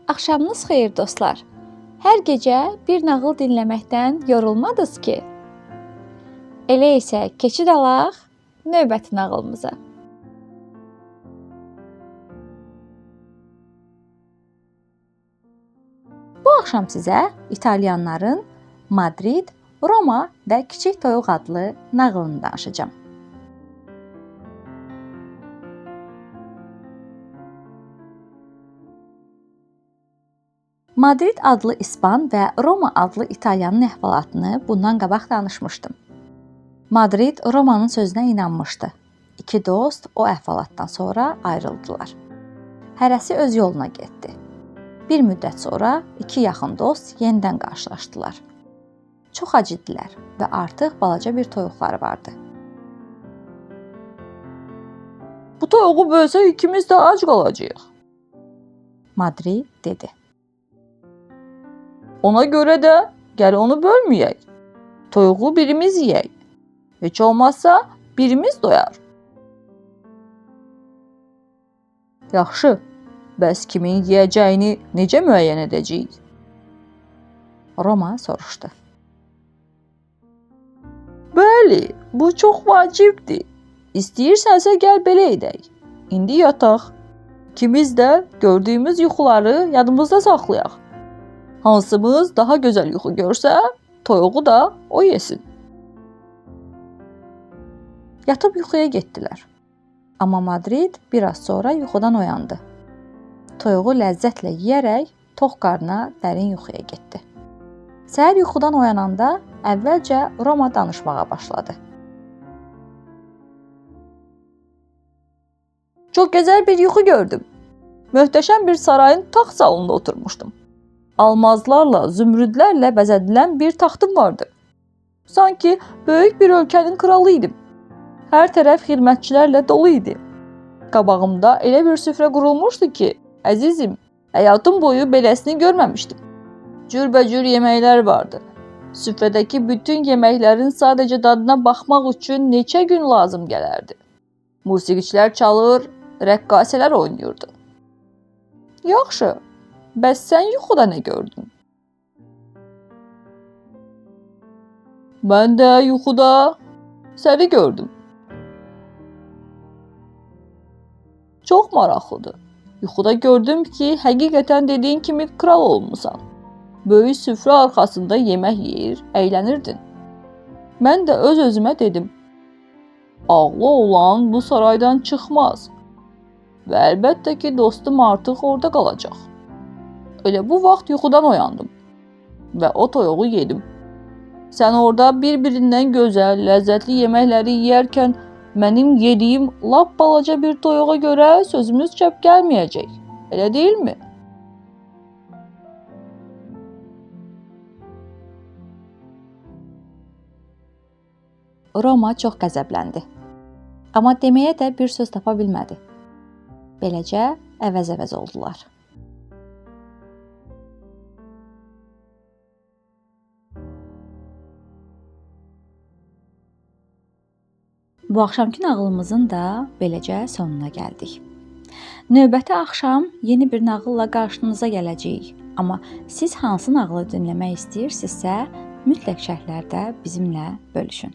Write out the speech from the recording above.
Axşamınız xeyir dostlar. Hər gecə bir nağıl dinləməkdən yorulmadınız ki? Elə isə keçid alaq növbəti nağılımıza. Bu axşam sizə İtalyanların Madrid, Roma və Kiçik Toyuq adlı nağılını danışacağam. Madrid adlı İspan və Roma adlı İtalyanın əhvalatını bundan qabaq danışmışdım. Madrid Romanın sözünə inanmışdı. İki dost o əhvalatdan sonra ayrıldılar. Hərəsi öz yoluna getdi. Bir müddət sonra iki yaxın dost yenidən qarşılaşdılar. Çox ac idilər və artıq balaca bir toyuqları vardı. Bu toyuğu bölsək ikimiz də ac qalacağıq, Madrid dedi. Ona görə də gəl onu bölməyək. Toyuğu birimiz yeyək. Heç olmazsa birimiz doyar. Yaxşı, bəs kimin yeyəcəyini necə müəyyən edəcəyik? Roma soruşdu. Bəli, bu çox vacibdir. İstəyirsənsə gəl belə edək. İndi yataq. İkimiz də gördüyümüz yuxuları yadımızda saxlayaq. Hansımız daha gözəl yuxu görsə, toyuğu da o yesin. Yatıb yuxuya getdilər. Amma Madrid biraz sonra yuxudan oyandı. Toyuğu ləzzətlə yeyərək tox qarnına dərin yuxuya getdi. Səhər yuxudan oyananda əvvəlcə Roma danışmağa başladı. Çox gözəl bir yuxu gördüm. Möhtəşəm bir sarayın taxt salonunda oturmuşdum. Almazlarla, zümrüdlərlə bəzədilən bir taxtım vardı. Sanki böyük bir ölkənin kralı idim. Hər tərəf xidmətçilərlə dolu idi. Qabağımda elə bir süfrə qurulmuşdu ki, əzizim, həyatım boyu beləsini görməmişdim. Cürbəcür yeməklər vardı. Süfrədəki bütün yeməklərin sadəcə dadına baxmaq üçün neçə gün lazım gələrdi. Musiqiçilər çalır, rəqqasələr oynayırdı. Yaxşı. Bəs sən yuxuda nə gördün? Mən də yuxuda səni gördüm. Çox maraqlıdır. Yuxuda gördüm ki, həqiqətən dediyin kimi kral olmusan. Böyük süfrə arxasında yemək yeyir, əylənirdin. Mən də öz-özümə dedim. Ağlı olan bu saraydan çıxmaz. Və əlbəttə ki, dostum artıq orada qalacaq. Elə bu vaxt yuxudan oyandım və o toyuğu yedim. Sən orada bir-birindən gözəl, ləzzətli yeməkləri yeyərkən mənim yediyim lap balaca bir toyuğa görə sözümüz çəp gəlməyəcək. Elə deyilmi? Roma çox qəzəbləndi. Amma deməyə də bir söz tapa bilmədi. Beləcə əvəz-əvəz oldular. Bu axşamki nağılımızın da beləcə sonuna gəldik. Növbəti axşam yeni bir nağılla qarşınıza gələcəyik. Amma siz hansı nağılı dinləmək istəyirsinizsə, mütləq şərhlərdə bizimlə bölüşün.